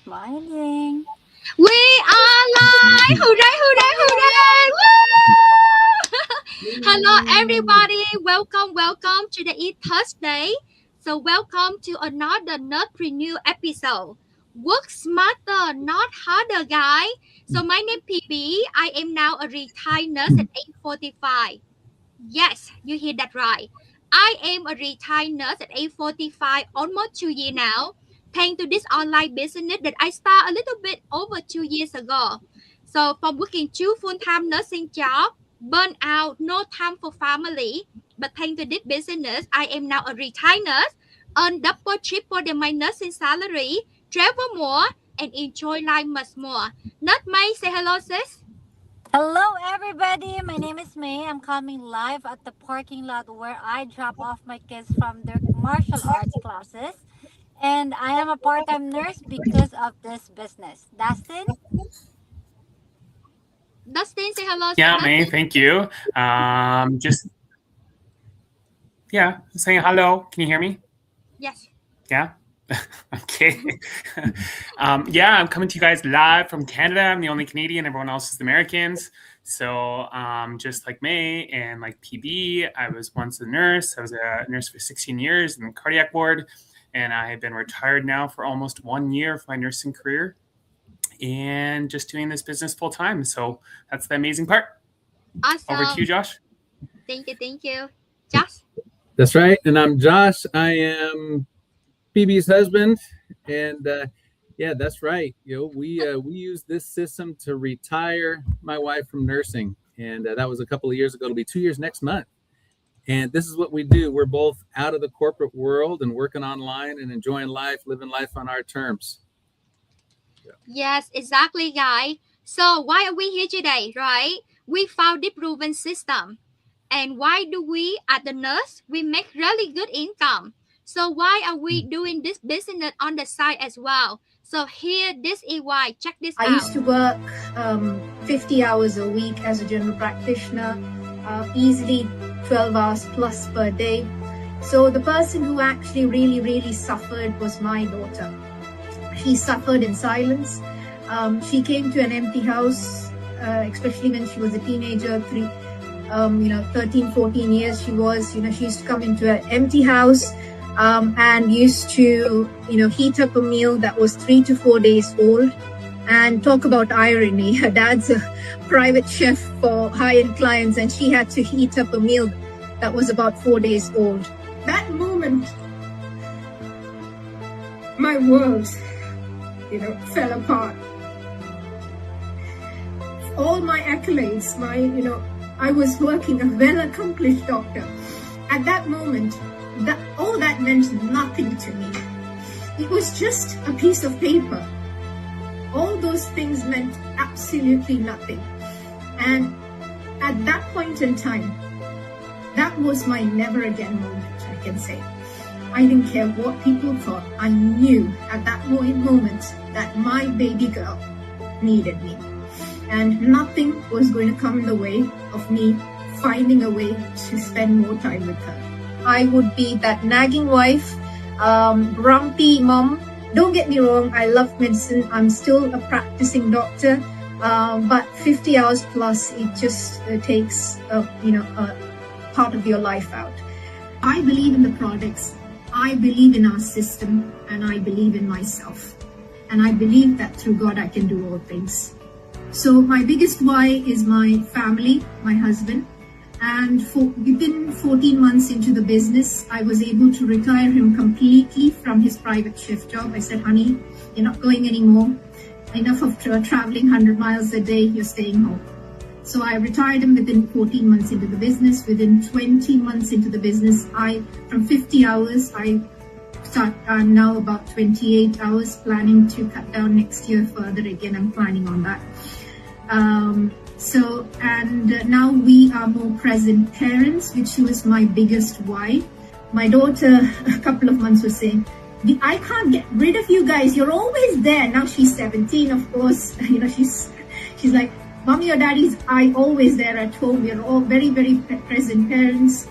Smiling. We are live! Hooray, hooray, hooray! Woo! Hello, everybody. Welcome to the Eat Thursday. So, welcome to another Nerdpreneur episode. Work smarter, not harder, guys. So, my name is PB. I am now a retired nurse at 8:45. Yes, you hear that right. I am a retired nurse at 8:45, almost 2 years now, thanks to this online business that I started a little bit over 2 years ago. So from working two full-time nursing job, burn out, no time for family. But thanks to this business, I am now a retired nurse, earn double, triple than my nursing salary, travel more, and enjoy life much more. Not May, say hello, sis. Hello, everybody. My name is May. I'm coming live at the parking lot where I drop off my kids from their martial arts classes. And I am a part time nurse because of this business. Dustin? Dustin, say hello. Yeah, Dustin. May, thank you. Saying hello. Can you hear me? Yes. Yeah. Okay. I'm coming to you guys live from Canada. I'm the only Canadian. Everyone else is Americans. So just like May and like PB, I was once a nurse. I was a nurse for 16 years in the cardiac ward, and I have been retired now for almost 1 year of my nursing career and just doing this business full time. So that's the amazing part. Awesome. Over to you, Josh. Thank you. Josh? That's right. And I'm Josh. I am PB's husband. And that's right. We use this system to retire my wife from nursing. And that was a couple of years ago. It'll be 2 years next month. And this is what we do. We're both out of the corporate world and working online and enjoying life, living life on our terms. Yes, exactly, guys. So why are we here today, right? We found the proven system. And why do we, at the nurse, we make really good income? So why are we doing this business on the side as well? So here, this is why. Check this out. I used to work 50 hours a week as a general practitioner, easily 12 hours plus per day. So the person who actually really suffered was my daughter. She suffered in silence. She came to an empty house, especially when she was a teenager, 13, 14 years she was. She used to come into an empty house and used to, heat up a meal that was 3 to 4 days old. And talk about irony. Her dad's a private chef for high-end clients, and she had to heat up a meal that was about 4 days old. That moment, my world, fell apart. All my accolades, I was working a well-accomplished doctor. At that moment, all that meant nothing to me. It was just a piece of paper. All those things meant absolutely nothing. And at that point in time, that was my never again moment, I can say. I didn't care what people thought. I knew at that moment that my baby girl needed me. And nothing was going to come in the way of me finding a way to spend more time with her. I would be that nagging wife, grumpy mom. Don't get me wrong, I love medicine. I'm still a practicing doctor, but 50 hours plus, it just takes, a part of your life out. I believe in the products. I believe in our system, and I believe in myself. And I believe that through God, I can do all things. So my biggest why is my family, my husband. And within 14 months into the business, I was able to retire him completely from his private chef job. I said, honey, you're not going anymore. Enough of traveling 100 miles a day, you're staying home. So I retired him within 14 months into the business. Within 20 months into the business, from 50 hours, I'm now about 28 hours, planning to cut down next year further. Again, I'm planning on that. Now we are more present parents, which was my biggest why. My daughter, a couple of months, was saying, I can't get rid of you guys. You're always there. Now she's 17, of course. She's like, Mommy or Daddy's always there at home. We're all very, very present parents.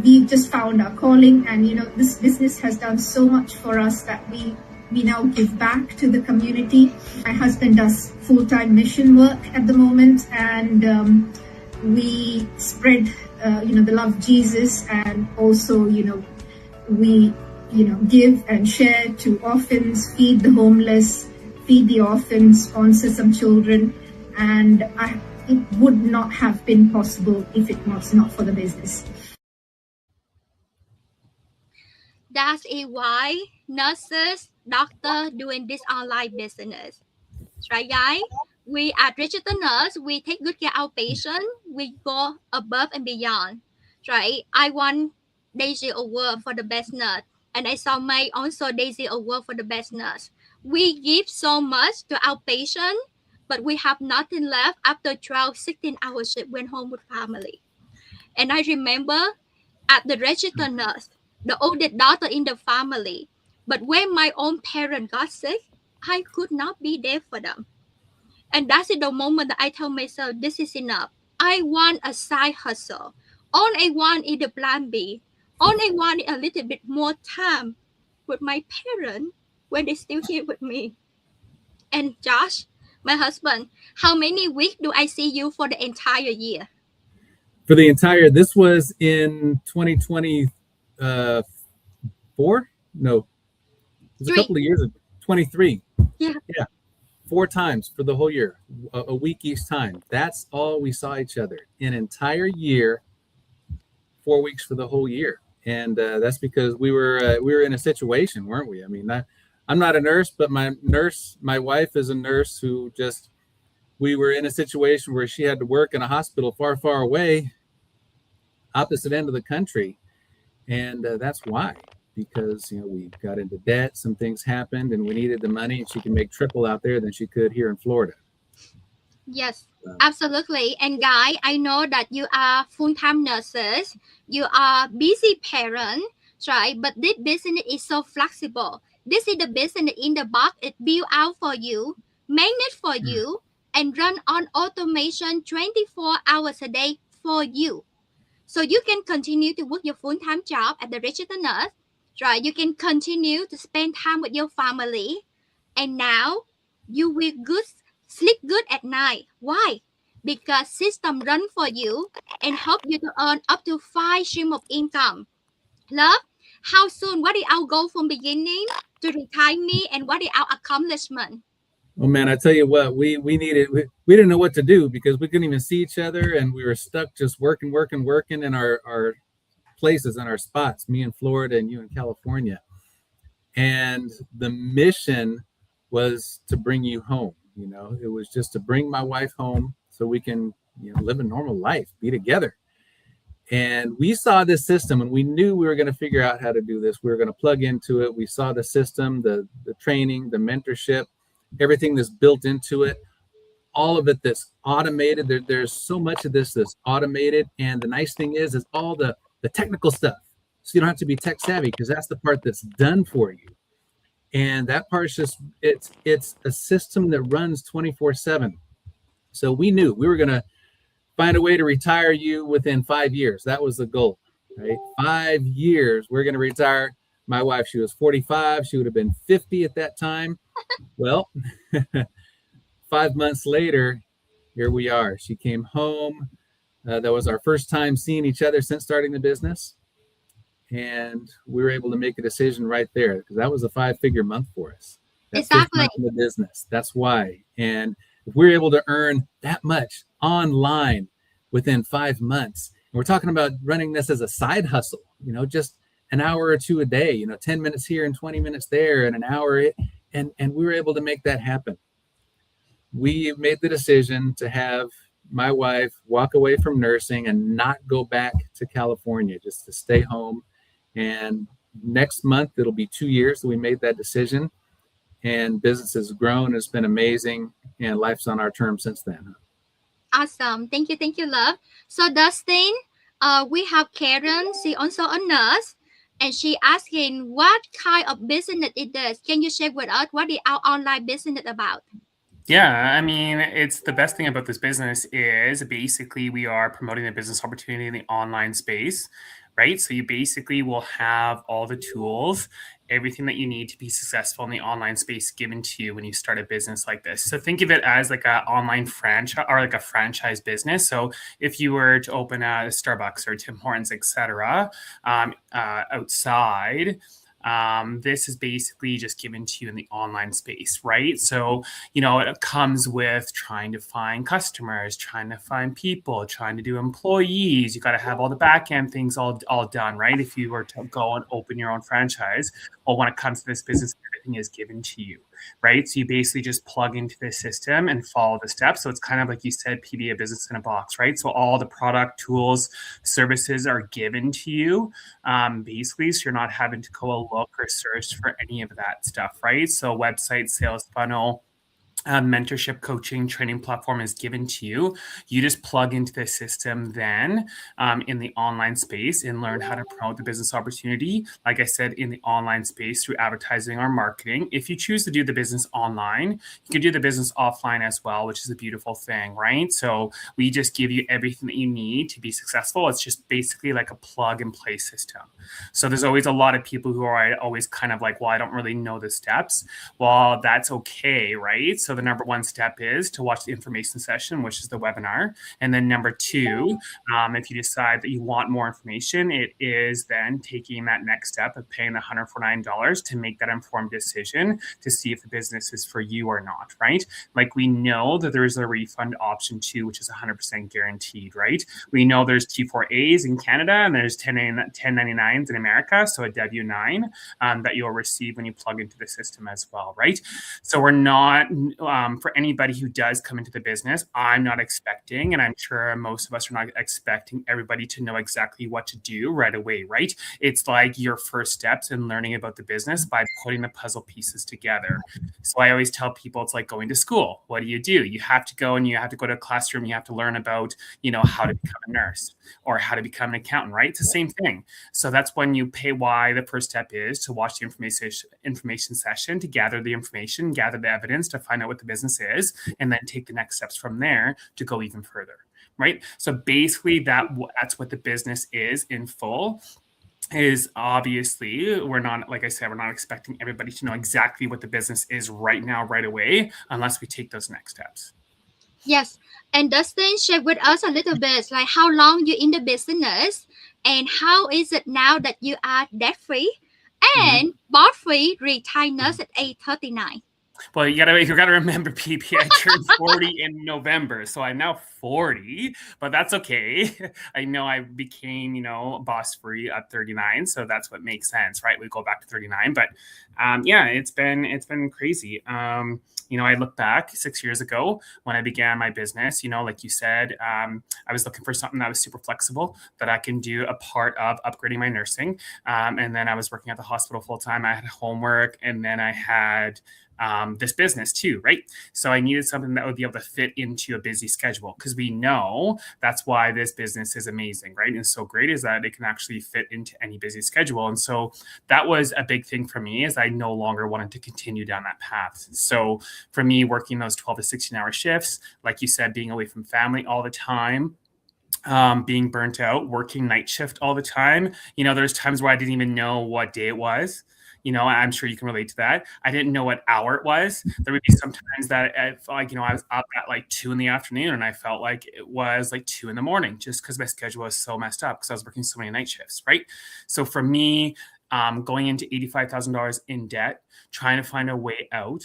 We just found our calling, and this business has done so much for us that we we now give back to the community. My husband does full-time mission work at the moment, and we spread, the love of Jesus, and also, we, give and share to orphans, feed the homeless, feed the orphans, sponsor some children, and it would not have been possible if it was not for the business. That's why nurses, doctor doing this online business. Right, guys? We at Registered Nurse, we take good care of our patient. We go above and beyond. Right? I want Daisy Award for the best nurse. And I saw May also Daisy Award for the best nurse. We give so much to our patient, but we have nothing left after 12, 16 hour shift went home with family. And I remember at the registered nurse, the oldest daughter in the family. But when my own parent got sick, I could not be there for them. And that's the moment that I tell myself, this is enough. I want a side hustle. All I want is the plan B. All I want is a little bit more time with my parents when they're still here with me. And Josh, my husband, how many weeks do I see you for the entire year? For the entire, this was in 2024. No, it was a couple of years ago. 23. Yeah. 4 times for the whole year, a week each time. That's all we saw each other. An entire year, 4 weeks for the whole year. And that's because we were in a situation, weren't we? I mean, I'm not a nurse, but my wife is a nurse who just, we were in a situation where she had to work in a hospital far, far away, opposite end of the country. And that's why, because, we got into debt, some things happened, and we needed the money, and she can make triple out there than she could here in Florida. Yes, absolutely. And Guy, I know that you are full-time nurses, you are busy parent, right? But this business is so flexible. This is the business in the box. It built out for you, made for you, and run on automation 24 hours a day for you. So you can continue to work your full-time job at the registered nurse, right? You can continue to spend time with your family, and now you will sleep good at night. Why? Because system run for you and help you to earn up to 5 stream of income. Love, how soon? What is our goal from beginning to retire me, and what is our accomplishment? Oh man, I tell you what, we needed, we didn't know what to do because we couldn't even see each other, and we were stuck just working in our places and our spots, me in Florida and you in California. And the mission was to bring you home. It was just to bring my wife home so we can live a normal life, be together. And we saw this system, and we knew we were going to figure out how to do this. We were going to plug into it. We saw the system, the training, the mentorship, everything that's built into it, all of it that's automated. There's so much of this that's automated. And the nice thing is all the technical stuff. So you don't have to be tech savvy, because that's the part that's done for you. And that part's just, it's a system that runs 24/7. So we knew we were going to find a way to retire you within 5 years. That was the goal, right? 5 years, we're going to retire my wife. She was 45. She would have been 50 at that time. Well, 5 months later, here we are. She came home. That was our first time seeing each other since starting the business. And we were able to make a decision right there, because that was a 5-figure month for us. That's Exactly. in the business. That's why. And if we're able to earn that much online within 5 months, and we're talking about running this as a side hustle, just an hour or two a day, 10 minutes here and 20 minutes there and an hour. And we were able to make that happen. We made the decision to have my wife walk away from nursing and not go back to California, just to stay home. And next month, it'll be 2 years that we made that decision. And business has grown. It's been amazing. And life's on our terms since then. Awesome. Thank you, love. So Dustin, we have Karen. She also a nurse, and she asking what kind of business it does. Can you share with us what is our online business about? Yeah, I mean, it's the best thing about this business is basically we are promoting a business opportunity in the online space, right? So you basically will have all the tools everything that you need to be successful in the online space given to you when you start a business like this. So think of it as like an online franchise or like a franchise business. So if you were to open a Starbucks or Tim Hortons, etc., outside, this is basically just given to you in the online space, right? So, it comes with trying to find customers, trying to find people, trying to do employees. You got to have all the back end things all done, right? If you were to go and open your own franchise, well, when it comes to this business, everything is given to you, right? So you basically just plug into the system and follow the steps. So it's kind of like you said, PB, a business in a box, right? So all the product, tools, services are given to you, basically, so you're not having to go look or search for any of that stuff, right? So website, sales funnel, mentorship, coaching, training platform is given to you. You just plug into the system then in the online space and learn how to promote the business opportunity. Like I said, in the online space through advertising or marketing. If you choose to do the business online, you can do the business offline as well, which is a beautiful thing, right? So we just give you everything that you need to be successful. It's just basically like a plug and play system. So there's always a lot of people who are always kind of like, well, I don't really know the steps. Well, that's okay, right? So the number one step is to watch the information session, which is the webinar. And then number two, if you decide that you want more information, it is then taking that next step of paying the $149 to make that informed decision to see if the business is for you or not, right? Like we know that there's a refund option too, which is 100% guaranteed, right? We know there's T4As in Canada and there's 1099s in America, so a W-9 that you'll receive when you plug into the system as well, right? So we're not, for anybody who does come into the business, I'm not expecting, and I'm sure most of us are not expecting everybody to know exactly what to do right away, right? It's like your first steps in learning about the business by putting the puzzle pieces together. So I always tell people it's like going to school. What do? You have to go and you have to go to a classroom. You have to learn about, how to become a nurse or how to become an accountant, right? It's the same thing. So that's when you pay why the first step is to watch the information session, to gather the information, gather the evidence to find out what the business is, and then take the next steps from there to go even further, right? So basically that's what the business is in full. Is obviously we're not, like I said, we're not expecting everybody to know exactly what the business is right now, right away, unless we take those next steps. Yes. And Dustin, share with us a little bit, like how long you in the business and how is it now that you are debt free and bought free, retired nurse at age 39? Well, you gotta remember, PP, I turned 40 in November, so I'm now 40, but that's okay. I know I became, boss free at 39, so that's what makes sense, right? We go back to 39, but yeah, it's been crazy. I look back 6 years ago when I began my business, like you said, I was looking for something that was super flexible, that I can do a part of upgrading my nursing. And then I was working at the hospital full time. I had homework, and then I had this business too, right? So I needed something that would be able to fit into a busy schedule, because we know that's why this business is amazing, right? And so great is that it can actually fit into any busy schedule. And so that was a big thing for me, is I no longer wanted to continue down that path. So for me, working those 12 to 16-hour shifts, like you said, being away from family all the time, being burnt out, working night shift all the time. There's times where I didn't even know what day it was. I'm sure you can relate to that. I didn't know what hour it was. There would be sometimes that I was up at like 2 p.m. and I felt like it was like 2 a.m, just because my schedule was so messed up because I was working so many night shifts, right? So for me, going into $85,000 in debt, trying to find a way out,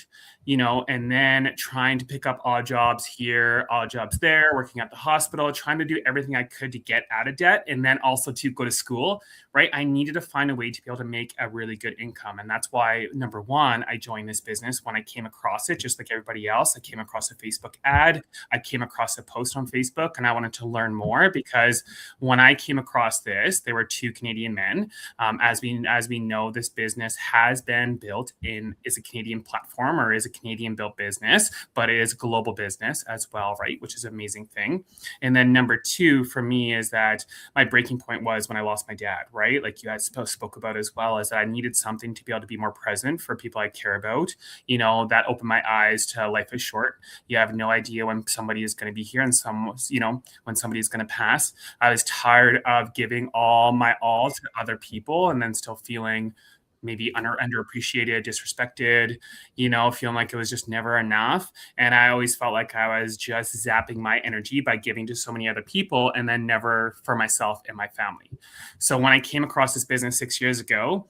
and then trying to pick up odd jobs here, odd jobs there, working at the hospital, trying to do everything I could to get out of debt, and then also to go to school, right? I needed to find a way to be able to make a really good income. And that's why, number one, I joined this business when I came across it, just like everybody else. I came across a Facebook ad. I came across a post on Facebook, and I wanted to learn more, because when I came across this, there were two Canadian men. As we know, this business has been built is a Canadian platform, or is a Canadian built business, but it is a global business as well, right? Which is an amazing thing. And then number two for me is that my breaking point was when I lost my dad, right? Like you guys spoke about as well, is that I needed something to be able to be more present for people I care about. That opened my eyes to life is short. You have no idea when somebody is going to be here and when somebody is going to pass. I was tired of giving all my all to other people and then still feeling maybe underappreciated, disrespected, feeling like it was just never enough. And I always felt like I was just zapping my energy by giving to so many other people and then never for myself and my family. So when I came across this business 6 years ago,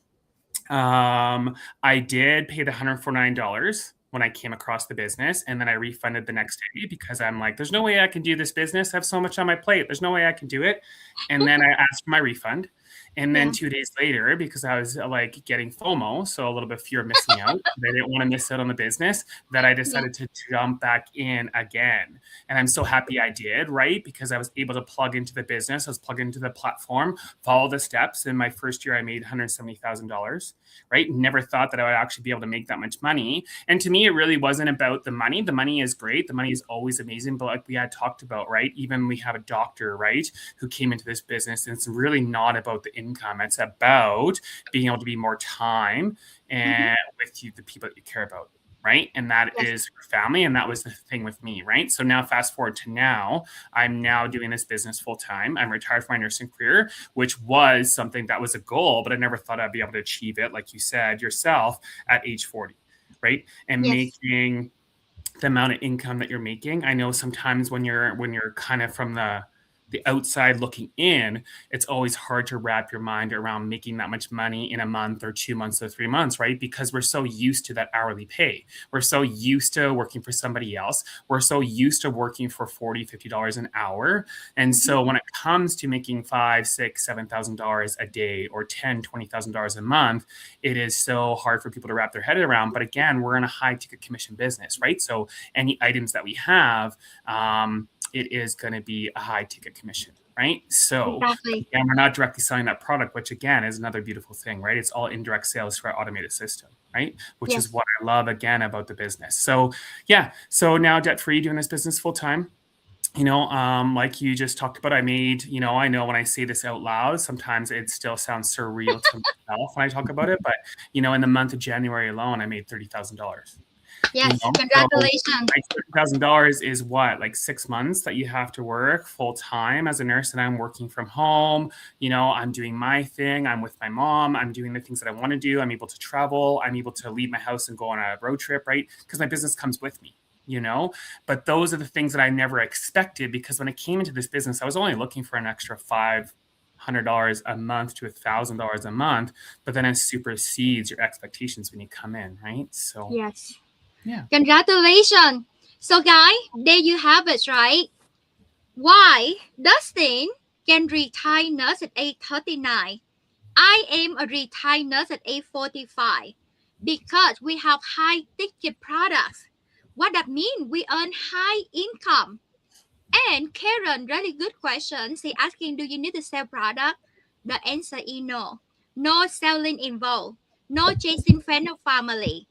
I did pay the $149 when I came across the business, and then I refunded the next day because I'm like, there's no way I can do this business. I have so much on my plate. There's no way I can do it. And then I asked for my refund. And then 2 days later, because I was like getting FOMO, so a little bit of fear of missing out, I didn't want to miss out on the business, that I decided to jump back in again. And I'm so happy I did, right? Because I was able to plug into the business. I was plugged into the platform, follow the steps. In my first year, I made $170,000, right? Never thought that I would actually be able to make that much money. And to me, it really wasn't about the money. The money is great. The money is always amazing. But like we had talked about, right? Even we have a doctor, right, who came into this business, and it's really not about the income. It's about being able to be more time and with you, the people that you care about, right? And that is your family. And that was the thing with me, right? So now fast forward to now, I'm now doing this business full time. I'm retired from my nursing career, which was something that was a goal, but I never thought I'd be able to achieve it, like you said yourself, at age 40, right? And making the amount of income that you're making. I know sometimes when you're kind of from the outside looking in, it's always hard to wrap your mind around making that much money in a month or 2 months or 3 months, right? Because we're so used to that hourly pay. We're so used to working for somebody else. We're so used to working for $40, $50 an hour. And so when it comes to making $5,000, $6,000, $7,000 a day or $10,000, $20,000 a month, it is so hard for people to wrap their head around. But again, we're in a high ticket commission business, right? So any items that we have, it is going to be a high ticket commission, right? So again, we're not directly selling that product, which again is another beautiful thing, right? It's all indirect sales through our automated system, right? Which is what I love again about the business. So yeah, so now debt free, doing this business full time. Like you just talked about, I made, I know when I say this out loud, sometimes it still sounds surreal to myself when I talk about it, but in the month of January alone, I made $30,000. Yes, congratulations. So, $30,000 is what, like 6 months that you have to work full time as a nurse, and I'm working from home. I'm doing my thing. I'm with my mom. I'm doing the things that I want to do. I'm able to travel. I'm able to leave my house and go on a road trip, right? Because my business comes with me. But those are the things that I never expected, because when I came into this business, I was only looking for an extra $500 a month to $1,000 a month, but then it supersedes your expectations when you come in, right? So yes. Yeah. Congratulations. So guys, there you have it, right? Why Dustin can retire nurse at age 39. I am a retired nurse at age 45 because we have high ticket products. What that means? We earn high income. And Karen, really good question. She asking, do you need to sell product? The answer is no. No selling involved. No chasing friend or family.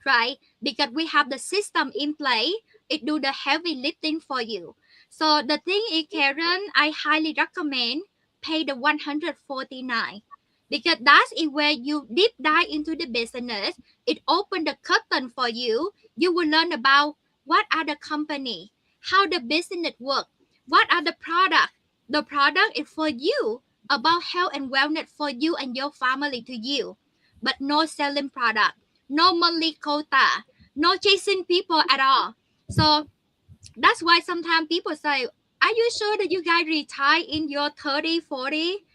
Right? Because we have the system in play, it do the heavy lifting for you. So the thing is, Karen, I highly recommend pay the 149, because that is where you deep dive into the business. It open the curtain for you. You will learn about what are the company, how the business work, what are the product. The product is for you, about health and wellness for you and your family to you, but no selling product. No monthly quota, no chasing people at all. So that's why sometimes people say, are you sure that you guys retire in your 30, 40?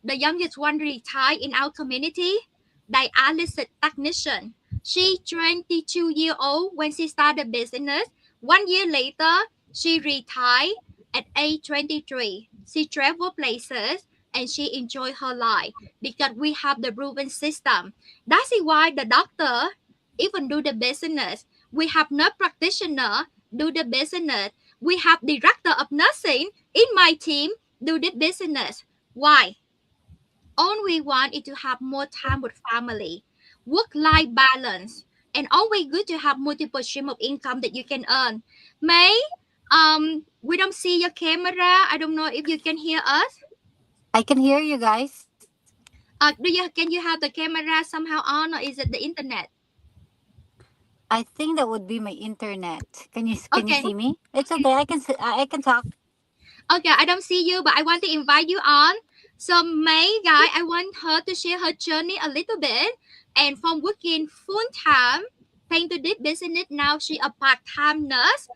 The youngest one retired in our community, dialysis technician. She 22-year old when she started business. 1 year later, she retired at age 23. She traveled places and she enjoyed her life because we have the proven system. That's why the doctor even do the business. We have nurse practitioner do the business. We have director of nursing in my team do the business. Why? All we want is to have more time with family, work-life balance, and always good to have multiple stream of income that you can earn. May, we don't see your camera. I don't know if you can hear us. I can hear you guys. Can you have the camera somehow on, or is it the internet? I think that would be my internet. Can you Okay. see me? It's okay. I can talk. Okay, I don't see you, but I want to invite you on. So May, guy, I want her to share her journey a little bit. And from working full time, thanks to this business, now she a part-time nurse.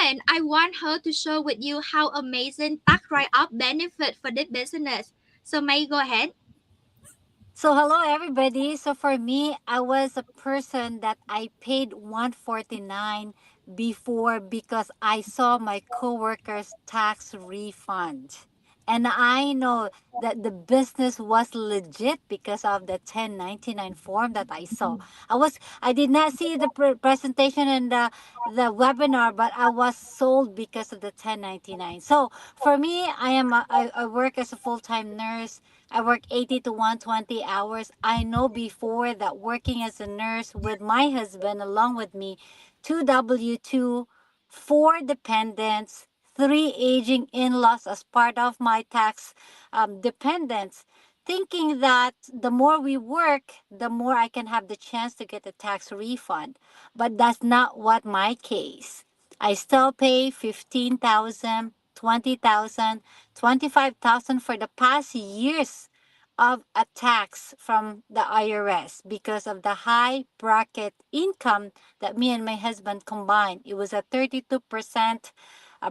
And I want her to share with you how amazing tax write-off benefit for this business. So May, go ahead. So hello everybody. So for me, I was a person that I paid 149 before because I saw my coworkers tax refund. And I know that the business was legit because of the 1099 form that I saw. I did not see the presentation and the webinar, but I was sold because of the 1099. So for me, I work as a full-time nurse. I work 80 to 120 hours. I know before that working as a nurse with my husband along with me, 2W2, 4 dependents, 3 aging in-laws as part of my tax dependents, thinking that the more we work, the more I can have the chance to get a tax refund. But that's not what my case. I still pay 15,000, 20,000, 25,000 for the past years of a tax from the IRS because of the high bracket income that me and my husband combined. It was a 32%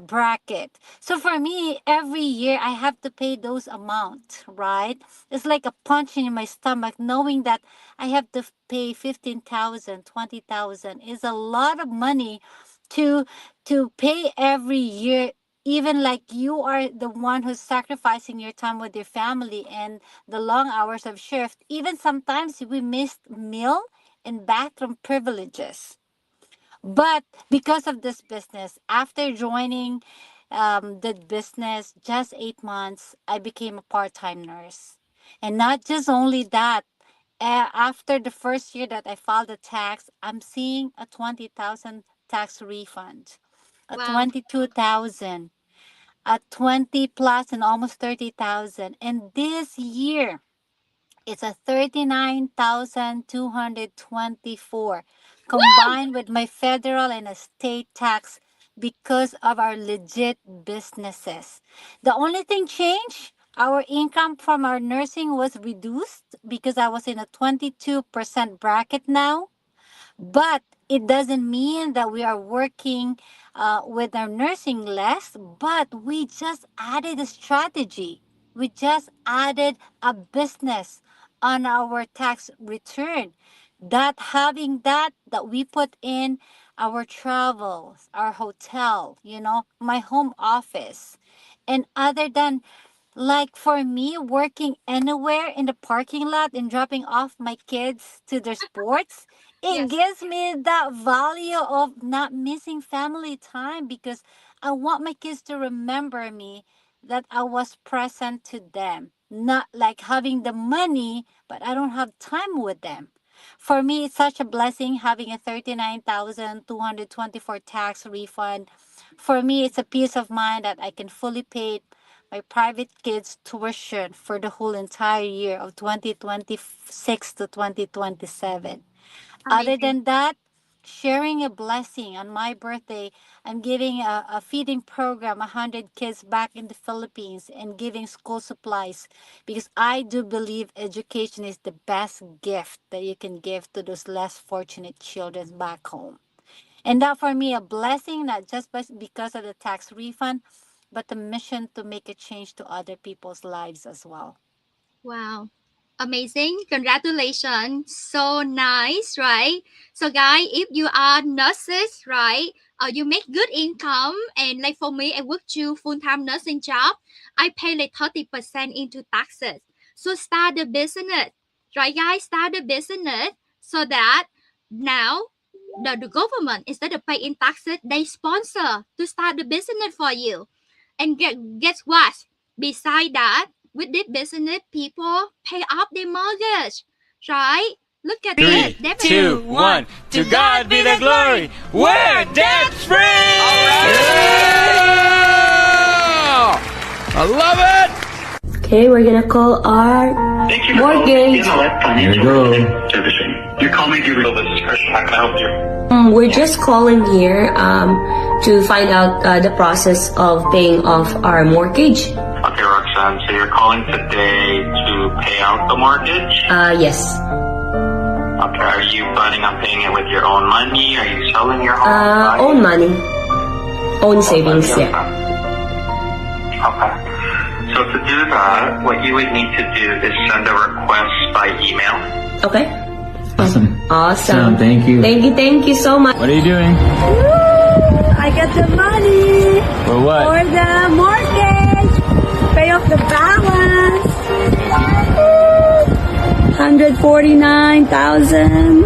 bracket. So for me, every year I have to pay those amounts, right? It's like a punch in my stomach knowing that I have to pay 15,000, 20,000 is a lot of money to pay every year, even like you are the one who's sacrificing your time with your family and the long hours of shift. Even sometimes we missed meal and bathroom privileges. But because of this business, after joining the business just 8 months, I became a part-time nurse. And not just only that, after the first year that I filed the tax, I'm seeing a 20,000 tax refund, a Wow. 22,000, a 20 plus, and almost 30,000. And this year, it's a 39,224 Woo! combined with my federal and a state tax because of our legit businesses. The only thing changed, our income from our nursing was reduced because I was in a 22% bracket now. But it doesn't mean that we are working with our nursing less, but we just added a strategy. We just added a business on our tax return. That having that we put in our travels, our hotel, my home office. And other than like for me, working anywhere in the parking lot and dropping off my kids to their sports, it Yes. gives me that value of not missing family time because I want my kids to remember me that I was present to them. Not like having the money, but I don't have time with them. For me, it's such a blessing having a 39,224 tax refund. For me, it's a peace of mind that I can fully pay my private kids' tuition for the whole entire year of 2026 to 2027. Other Amazing. than that, sharing a blessing on my birthday, I'm giving a feeding program, 100 kids back in the Philippines, and giving school supplies because I do believe education is the best gift that you can give to those less fortunate children back home. And that for me, a blessing, not just because of the tax refund, but the mission to make a change to other people's lives as well. Wow. Amazing. Congratulations. So nice, right? So guys, if you are nurses, right? You make good income and like for me, I work two full-time nursing job. I pay like 30% into taxes. So start the business. Right guys, start the business so that now the government instead of paying taxes, they sponsor to start the business for you. And guess what? Beside that, with this business, people pay off their mortgage, right? Look at Three, it. two, one. To God be the glory. We're debt free. I love it. Okay, we're gonna call our Thank you for mortgage. calling Financial Servicing. You're calling to real business person. How can I help you? We're just calling here to find out the process of paying off our mortgage. Okay, Roxanne. Roxanne. So you're calling today to pay out the mortgage? Yes. Okay. Are you planning on paying it with your own money? Are you selling your home? Own money. Own savings, yeah. Okay. So to do that, what you would need to do is send a request by email. Okay. Awesome. Awesome. Thank you. Thank you so much. What are you doing? I got the money For what? for the mortgage. Pay off the balance. 149,000.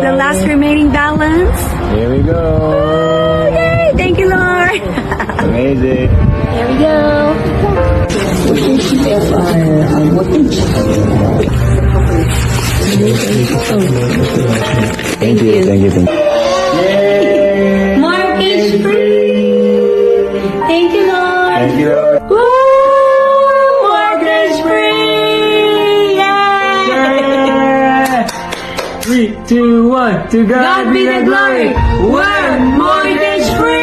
The last remaining balance. Here we go. Yay! Thank you, Lord. Amazing. Here we go. Thank you. Mortgage free. Thank you, Lord. Thank you. Woo! Mortgage free. Yeah. 3, 2, 1. To God be the glory. We're mortgage free.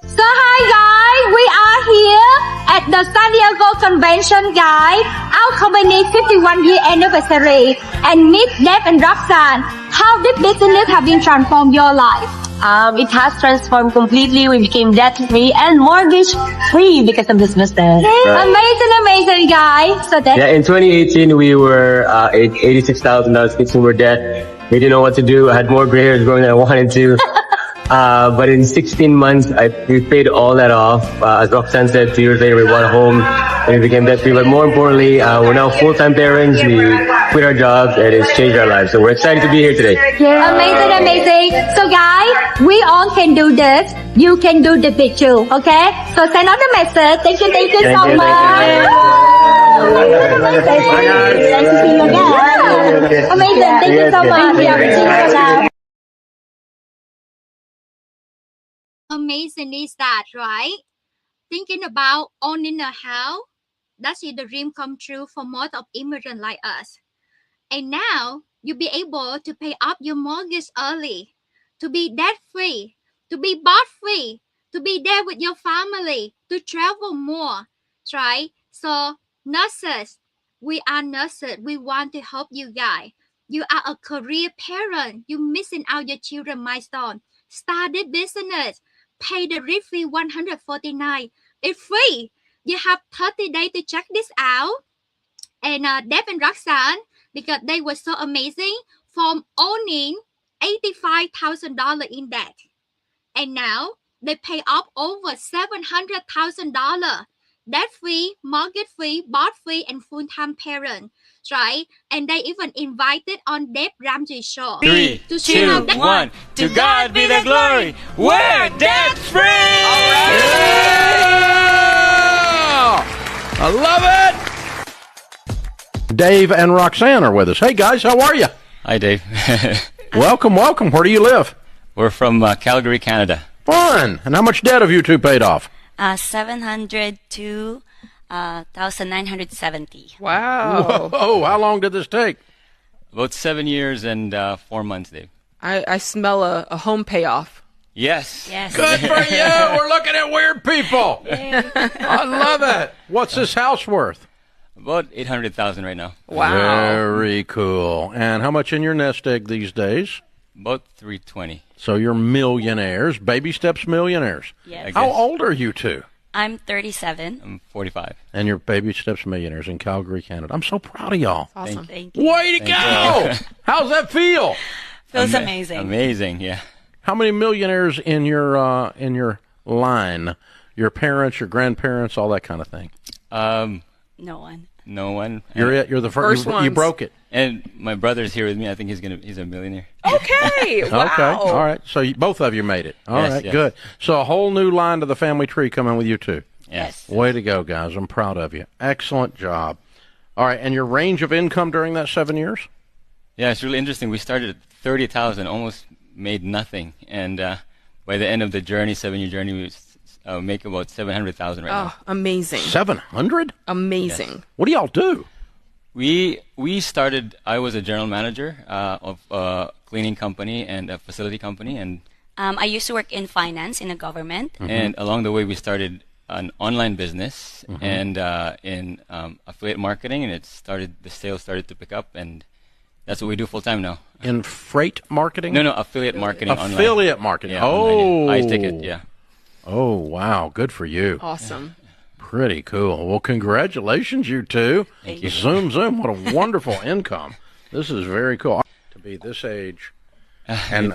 So hi guys, we are here at the San Diego Convention guys. Our company 51-year anniversary and meet Deb and Roxanne. How this business have been transformed your life? It has transformed completely. We became debt free and mortgage free because of this business. Amazing guys. So that Yeah, in 2018 we were $86,000 consumer debt. We didn't know what to do. I had more gray hairs growing than I wanted to. But in 16 months, we paid all that off. As Roxanne said, 2 years later we bought a home and we became debt free. But more importantly, we're now full-time parents. We quit our jobs and it's changed our lives. So we're excited to be here today. amazing. So guys, we all can do this. You can do the bit too. Okay? So send out the message. Thank you Thank so you. much. Nice to see you again. Amazing. Thank you so much. Yeah, amazing is that, right? Thinking about owning a house, that's the dream come true for most of immigrants like us. And now you'll be able to pay off your mortgage early, to be debt free, to be bought free, to be there with your family, to travel more, right? So nurses, we are nurses. We want to help you guys. You are a career parent. You're missing out your children milestone. Start this business. Pay the rent fee $149. It's free. You have 30 days to check this out. And Deb and Roxanne, because they were so amazing, from owning $85,000 in debt. And now they pay off over $700,000. Debt free, mortgage free, bought free, and full-time parent. Right? And they even invited on Deb Ramsey show. 3, to share 2, that- 1. To God be the glory. We're debt free. I love it. Dave and Roxanne are with us. Hey guys, how are you? Hi, Dave. Welcome. Where do you live? We're from Calgary, Canada. Fun. And how much debt have you two paid off? 702,970. Wow. Whoa, how long did this take? About 7 years and 4 months, Dave. I smell a home payoff. Yes. Good for you. We're looking at weird people. I love it. What's this house worth? About 800,000 right now. Wow. Very cool. And how much in your nest egg these days? About 320. So you're millionaires, baby steps millionaires. Yes. How old are you two? I'm 37. I'm 45. And you're baby steps millionaires in Calgary, Canada. I'm so proud of y'all. Awesome. Thank you. Way to go! How's that feel? Feels amazing. Amazing, yeah. How many millionaires in your line? Your parents, your grandparents, all that kind of thing. No one. No one. You're it. You're the first. You ones. broke it. And my brother's here with me. I think he's a millionaire. Okay. Wow. Okay. All right. So both of you made it. All right. Yes. Good. So a whole new line to the family tree coming with you two. Yes. Way to go, guys. I'm proud of you. Excellent job. All right. And your range of income during that 7 years? Yeah, it's really interesting. We started at 30,000, almost made nothing, and by the end of the journey, 7-year journey, we make about 700,000 right now. Oh, amazing. 700? Amazing. Yes. What do y'all do? We started. I was a general manager of a cleaning company and a facility company, and I used to work in finance in the government. And along the way, we started an online business and in affiliate marketing, and the sales started to pick up, and that's what we do full time now. In freight marketing? No, affiliate marketing online. Affiliate marketing. Yeah, oh. online, yeah. iTicket, yeah. Oh, wow. Good for you. Awesome. Pretty cool. Well, congratulations, you two. Thank you. Zoom. What a wonderful income. This is very cool. To be this age. And,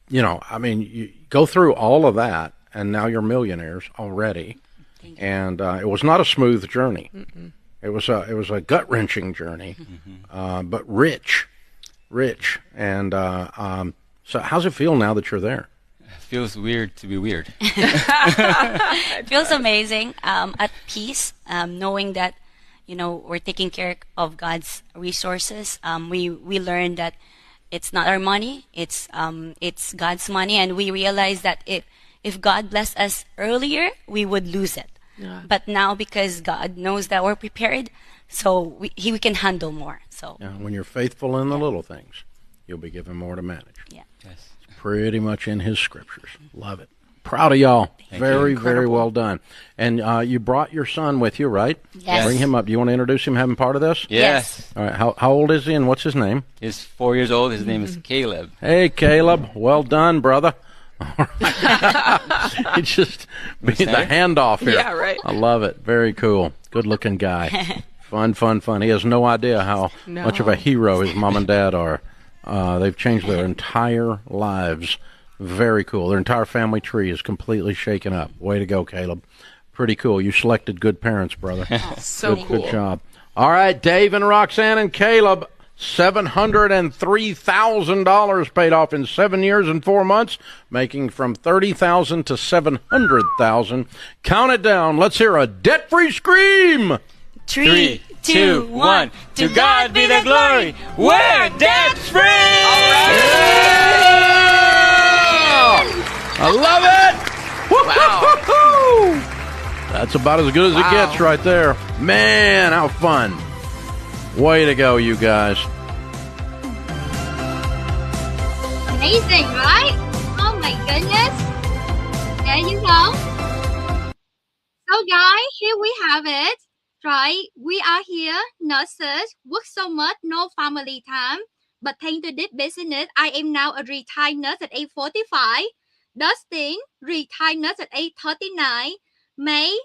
you go through all of that, and now you're millionaires already. And it was not a smooth journey. Mm-mm. It was a gut-wrenching journey, but rich. And so how's it feel now that you're there? It feels weird to be weird. It feels amazing, at peace, knowing that, we're taking care of God's resources. We learned that it's not our money, it's God's money, and we realize that if God blessed us earlier, we would lose it. Yeah. But now, because God knows that we're prepared, so we can handle more. So when you're faithful in the little things, you'll be given more to manage. Yeah. Yes. It's pretty much in His scriptures. Love it. Proud of y'all. Very well done. And you brought your son with you, right? Yes. Bring him up. Do you want to introduce him, have him part of this? Yes. All right. How old is he, and what's his name? He's 4 years old. His name is Caleb. Hey, Caleb. Well done, brother. All right. It's just the handoff here. Yeah, right. I love it. Very cool. Good-looking guy. Fun. He has no idea how much of a hero his mom and dad are. They've changed their entire lives. Very cool. Their entire family tree is completely shaken up. Way to go, Caleb. Pretty cool. You selected good parents, brother. So cool. Good job. All right, Dave and Roxanne and Caleb. $703,000 paid off in 7 years and 4 months, making from $30,000 to $700,000. Count it down. Let's hear a debt-free scream. 3, 2, 1. To God be the glory. We're debt free. I love it. Wow. That's about as good as it gets right there. Man, how fun. Way to go, you guys. Amazing, right? Oh my goodness. There you go. So guys, here we have it. Right? We are here, nurses, work so much, no family time. But thanks to this business, I am now a retired nurse at age 45. Dustin, retired nurse at age 39. May,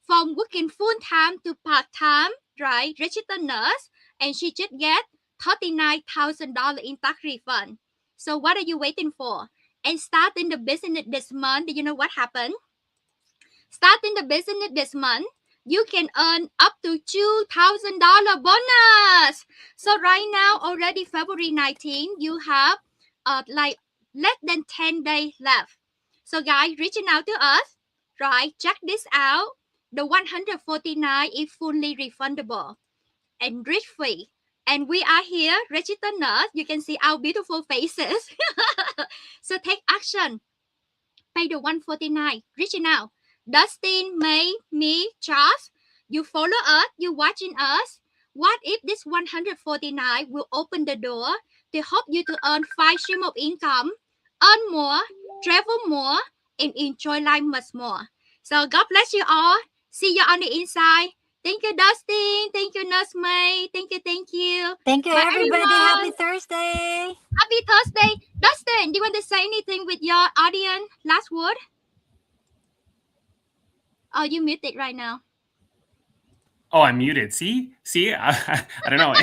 from working full-time to part-time, right? Registered nurse. And she just get $39,000 in tax refund. So what are you waiting for? And starting the business this month, do you know what happened? Starting the business this month, you can earn up to $2,000 bonus. So right now, already February 19, you have like less than 10 days left. So guys, reaching out to us, right? Check this out. The 149 is fully refundable and risk-free. And we are here, registered nurse. You can see our beautiful faces. So take action. Pay the 149. Reaching out. Dustin, May, me, Charles. You follow us. You watching us. What if this 149 will open the door to help you to earn 5 streams of income, earn more, travel more, and enjoy life much more. So God bless you all. See you on the inside. Thank you, Dustin. Thank you, Nurse May. Thank you. Thank you, Bye, everybody. everyone. Happy Thursday. Happy Thursday. Dustin, do you want to say anything with your audience? Last word? Oh, you muted right now. Oh, I'm muted. See, I don't know.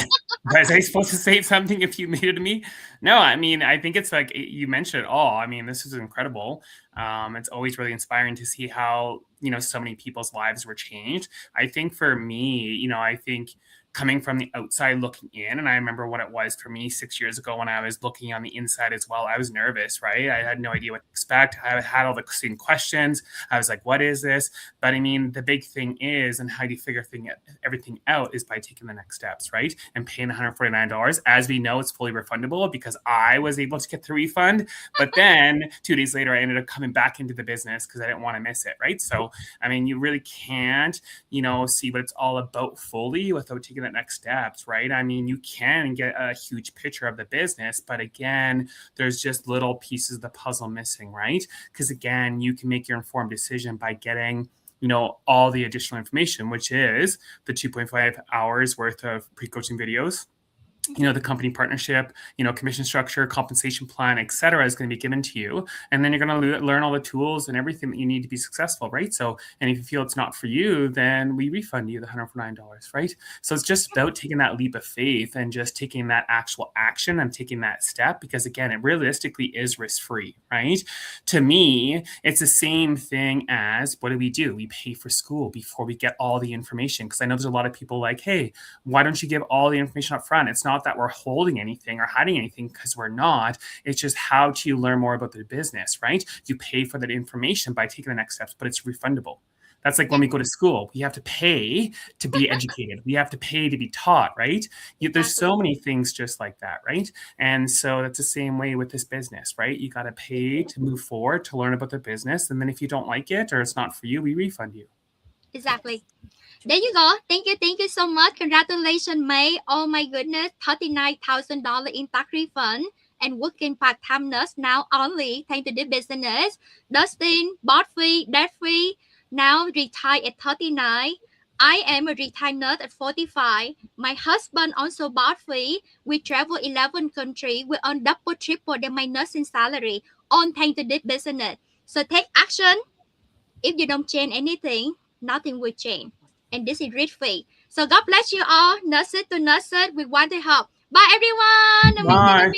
Was I supposed to say something if you muted me? No, I mean, I think it's like you mentioned it all. I mean, this is incredible. It's always really inspiring to see how, so many people's lives were changed. I think for me, I think coming from the outside looking in, and I remember what it was for me 6 years ago when I was looking on the inside as well. I was nervous, right? I had no idea what to expect. I had all the same questions. I was like, what is this? But I mean, the big thing is, and how do you figure everything out, is by taking the next steps, right? And paying $149. As we know, it's fully refundable because I was able to get the refund. But then 2 days later, I ended up coming back into the business because I didn't want to miss it, right? So, I mean, you really can't, see what it's all about fully without taking taking the next steps, right? I mean, you can get a huge picture of the business, but again, there's just little pieces of the puzzle missing, right? Because again, you can make your informed decision by getting all the additional information, which is the 2.5 hours worth of pre-coaching videos, the company partnership, commission structure, compensation plan, et cetera, is going to be given to you. And then you're going to learn all the tools and everything that you need to be successful, right? So, and if you feel it's not for you, then we refund you the $109, right? So it's just about taking that leap of faith and just taking that actual action and taking that step, because again, it realistically is risk-free, right? To me, it's the same thing as, what do? We pay for school before we get all the information. Because I know there's a lot of people like, hey, why don't you give all the information up front? It's not that we're holding anything or hiding anything, because we're not. It's just how do you learn more about the business, right? You pay for that information by taking the next steps, but it's refundable. That's like when we go to school, we have to pay to be educated. We have to pay to be taught, right? There's so many things just like that, right? And so that's the same way with this business, right? You got to pay to move forward, to learn about the business. And then if you don't like it or it's not for you, we refund you. Exactly. There you go. Thank you so much. Congratulations, May. Oh my goodness, $39,000 in tax refund and working part-time nurse now only thanks to this business. Dustin, bought free, debt free, now retired at 39. I am a retired nurse at 45. My husband also bought free. We travel 11 countries. We earn double, triple than my nursing salary on thanks to this business. So take action. If you don't change anything, nothing will change. And this is risk-free. So God bless you all. Nurses to nurses, we want to help. Bye, everyone. Bye.